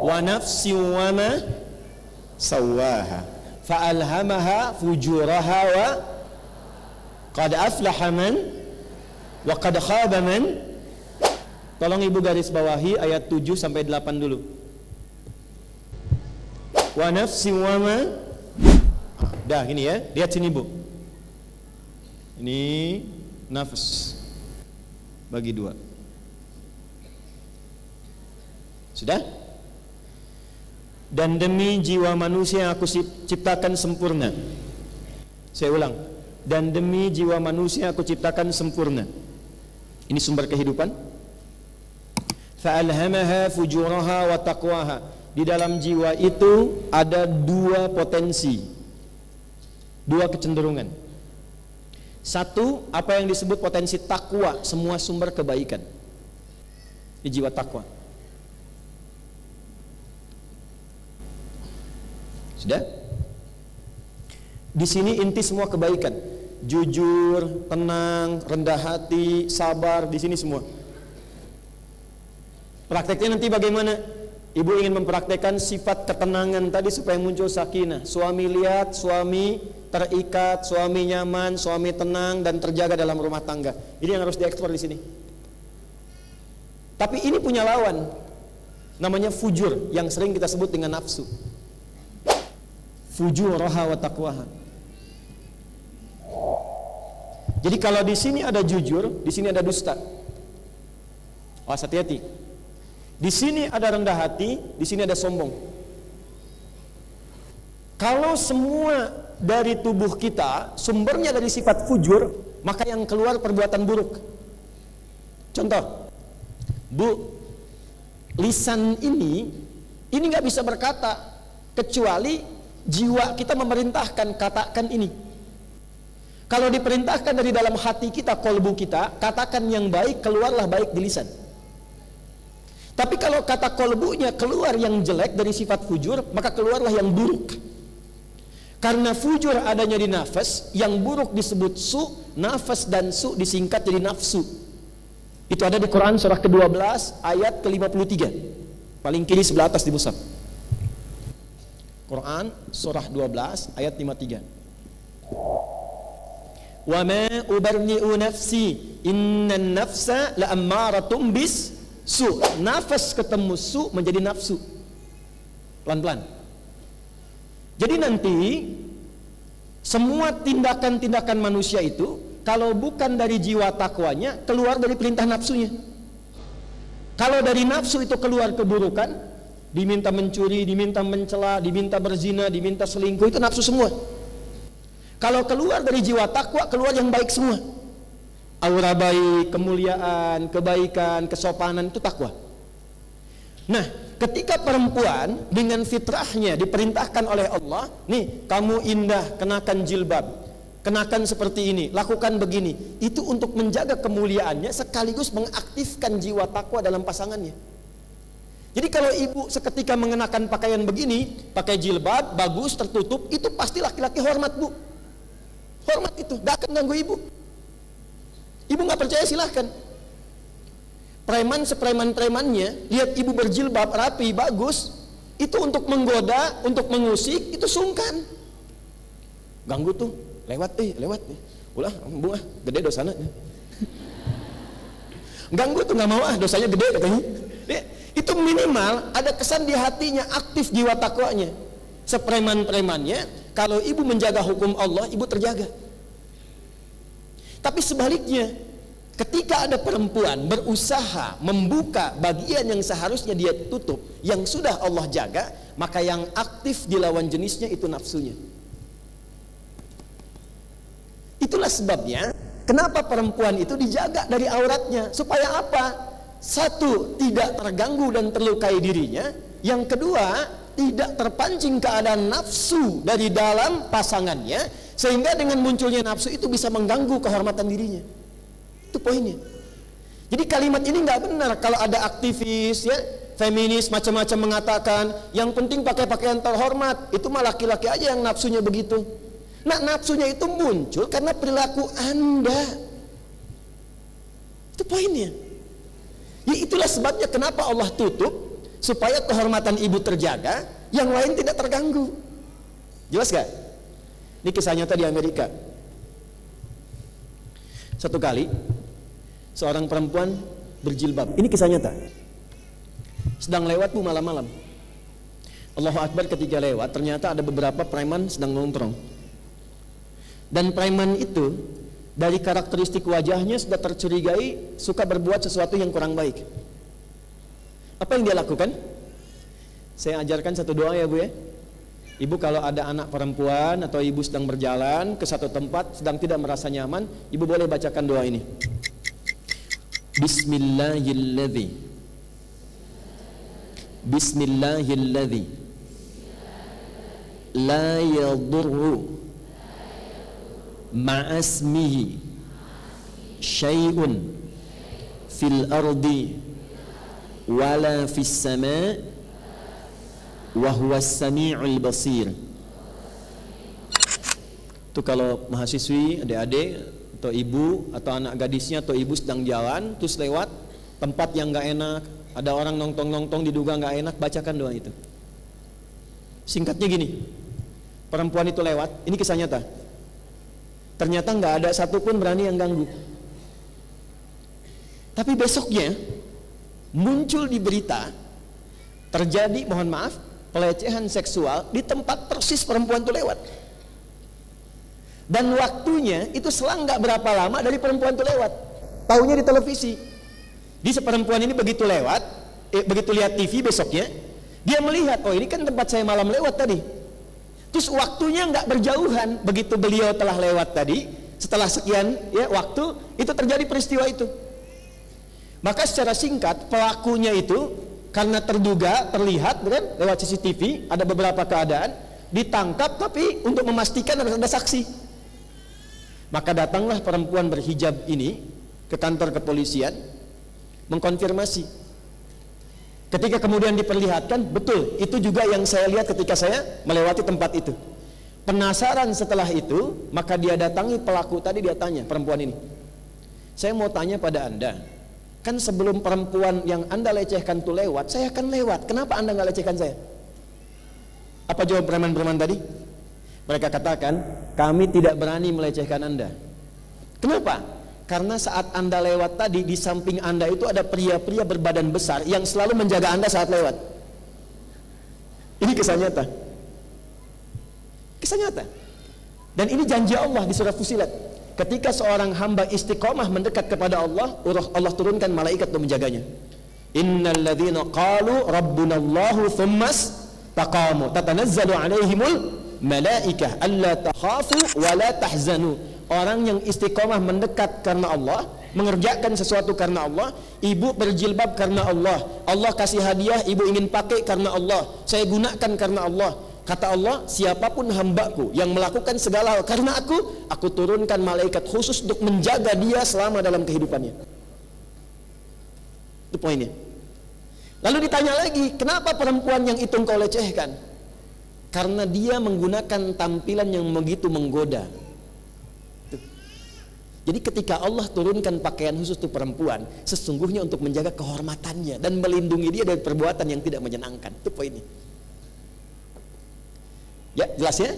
Wa nafsi wa ma sawaha fa'alhamaha fujuraha wa qad aflaha man wa qad khaba man. Tolong ibu garis bawahi ayat 7 sampai 8 dulu. Wa nafsi wa ma. Dah gini ya, lihat sini bu. Ini nafs bagi 2. Sudah? Dan demi jiwa manusia yang aku ciptakan sempurna. Saya ulang. Dan demi jiwa manusia aku ciptakan sempurna. Ini sumber kehidupan. Fa'alhamaha fujuraha wa taqwaha. Di dalam jiwa itu ada 2 potensi, 2 kecenderungan. Satu, apa yang disebut potensi takwa, semua sumber kebaikan. Di jiwa takwa. Sudah? Di sini inti semua kebaikan. Jujur, tenang, rendah hati, sabar, di sini semua. Prakteknya nanti bagaimana? Ibu ingin mempraktekkan sifat ketenangan tadi supaya muncul sakinah. Suami lihat, suami terikat, suami nyaman, suami tenang dan terjaga dalam rumah tangga. Ini yang harus dieksplor di sini. Tapi ini punya lawan, namanya fujur, yang sering kita sebut dengan nafsu. Fujuraha wa taqwaha. Jadi kalau di sini ada jujur, di sini ada dusta. Awas hati-hati. Di sini ada rendah hati, di sini ada sombong. Kalau semua dari tubuh kita sumbernya dari sifat fujur, maka yang keluar perbuatan buruk. Contoh, bu, lisan ini nggak bisa berkata kecuali jiwa kita memerintahkan katakan ini. Kalau diperintahkan dari dalam hati kita, kolbu kita, katakan yang baik, keluarlah baik di lisan. Tapi kalau kata kolbunya keluar yang jelek dari sifat fujur, maka keluarlah yang buruk. Karena fujur adanya di nafas, yang buruk disebut su, nafas dan su disingkat jadi nafsu. Itu ada di Quran surah ke-12 ayat ke-53. Paling kiri sebelah atas di mushaf. Quran surah 12 ayat 53. Wa ma ubarni'u nafsi innan nafsa la'ammaratum bis su. Nafas ketemu su menjadi nafsu. Pelan-pelan. Jadi nanti semua tindakan-tindakan manusia itu kalau bukan dari jiwa takwanya, keluar dari perintah nafsunya. Kalau dari nafsu itu keluar keburukan, diminta mencuri, diminta mencela, diminta berzina, diminta selingkuh, itu nafsu semua. Kalau keluar dari jiwa takwa, keluar yang baik semua. Aura baik, kemuliaan, kebaikan, kesopanan, itu takwa. Nah, ketika perempuan dengan fitrahnya diperintahkan oleh Allah, nih kamu indah, kenakan jilbab, kenakan seperti ini, lakukan begini, itu untuk menjaga kemuliaannya sekaligus mengaktifkan jiwa takwa dalam pasangannya. Jadi kalau ibu seketika mengenakan pakaian begini, pakai jilbab, bagus, tertutup, itu pasti laki-laki hormat bu. Hormat itu, gak akan ganggu ibu. Ibu gak percaya silahkan. Preman sepreman-premannya, lihat ibu berjilbab, rapi, bagus, itu untuk menggoda, untuk mengusik, itu sungkan. Ganggu tuh, lewat nih. Ulah, bu gede dosanya. Ganggu tuh, gak mau dosanya gede katanya. Itu minimal ada kesan di hatinya, aktif jiwa takwanya. Sepreman-premannya, kalau ibu menjaga hukum Allah, ibu terjaga. Tapi sebaliknya, ketika ada perempuan berusaha membuka bagian yang seharusnya dia tutup, yang sudah Allah jaga, maka yang aktif di lawan jenisnya itu nafsunya. Itulah sebabnya kenapa perempuan itu dijaga dari auratnya, supaya apa? Satu, tidak terganggu dan terlukai dirinya. Yang kedua, tidak terpancing keadaan nafsu dari dalam pasangannya, sehingga dengan munculnya nafsu itu bisa mengganggu kehormatan dirinya. Itu poinnya. Jadi kalimat ini nggak benar kalau ada aktivis ya, feminis macam-macam mengatakan yang penting pakai pakaian terhormat. Itu mah laki-laki aja yang nafsunya begitu. Nah, nafsunya itu muncul karena perilaku Anda. Itu poinnya. Ya itulah sebabnya kenapa Allah tutup supaya kehormatan ibu terjaga, yang lain tidak terganggu. Jelas gak? Ini kisah nyata di Amerika. Satu kali seorang perempuan berjilbab, ini kisah nyata, sedang lewat bu malam-malam. Allahu Akbar, ketika lewat ternyata ada beberapa preman sedang nongkrong. Dan preman itu dari karakteristik wajahnya sudah tercurigai suka berbuat sesuatu yang kurang baik. Apa yang dia lakukan? Saya ajarkan satu doa ya bu ya. Ibu kalau ada anak perempuan atau ibu sedang berjalan ke satu tempat sedang tidak merasa nyaman, ibu boleh bacakan doa ini. Bismillahilladzi Bismillahilladzi la yadurru ma'asmihi syai'un fil ardi wala fis sama' wa huwas sami'ul basir. Itu kalau mahasiswi, adik-adik atau ibu atau anak gadisnya atau ibu sedang jalan terus lewat tempat yang gak enak, ada orang nongtong-nongtong diduga gak enak, bacakan doa itu. Singkatnya gini, perempuan itu lewat, ini kisah nyata, ternyata gak ada satupun berani yang ganggu. Tapi besoknya muncul di berita terjadi, mohon maaf, pelecehan seksual di tempat persis perempuan itu lewat. Dan waktunya itu selang gak berapa lama dari perempuan itu lewat. Taunya di televisi. Di perempuan ini begitu lewat, begitu lihat TV besoknya, dia melihat, oh ini kan tempat saya malam lewat tadi. Terus waktunya gak berjauhan, begitu beliau telah lewat tadi, setelah sekian ya waktu, itu terjadi peristiwa itu. Maka secara singkat pelakunya itu karena terduga, terlihat kan, lewat CCTV, ada beberapa keadaan, ditangkap tapi untuk memastikan harus ada saksi. Maka datanglah perempuan berhijab ini ke kantor kepolisian mengkonfirmasi. Ketika kemudian diperlihatkan, betul, itu juga yang saya lihat ketika saya melewati tempat itu. Penasaran setelah itu, maka dia datangi pelaku tadi, dia tanya, perempuan ini, saya mau tanya pada Anda, kan sebelum perempuan yang Anda lecehkan itu lewat, saya akan lewat. Kenapa Anda nggak lecehkan saya? Apa jawab preman-preman tadi? Mereka katakan, kami tidak berani melecehkan Anda. Kenapa? Karena saat Anda lewat tadi, di samping Anda itu ada pria-pria berbadan besar yang selalu menjaga Anda saat lewat. Ini kisah nyata. Kisah nyata. Dan ini janji Allah di surah Fussilat. Ketika seorang hamba istiqomah mendekat kepada Allah, Allah turunkan malaikat untuk menjaganya. Innal ladzina qalu rabbunallahu tsummas taqamu tatanazzalu alaihimul malaikah alla takhafu wa la tahzanu. Orang yang istiqomah mendekat karena Allah, mengerjakan sesuatu karena Allah, ibu berjilbab karena Allah, Allah kasih hadiah, ibu ingin pakai karena Allah, saya gunakan karena Allah. Kata Allah, siapapun hambaku yang melakukan segala hal karena aku turunkan malaikat khusus untuk menjaga dia selama dalam kehidupannya. Itu poinnya. Lalu ditanya lagi, kenapa perempuan yang itu engkau lecehkan? Karena dia menggunakan tampilan yang begitu menggoda. Jadi ketika Allah turunkan pakaian khusus untuk perempuan, sesungguhnya untuk menjaga kehormatannya dan melindungi dia dari perbuatan yang tidak menyenangkan. Itu poinnya. Ya, jelas ya?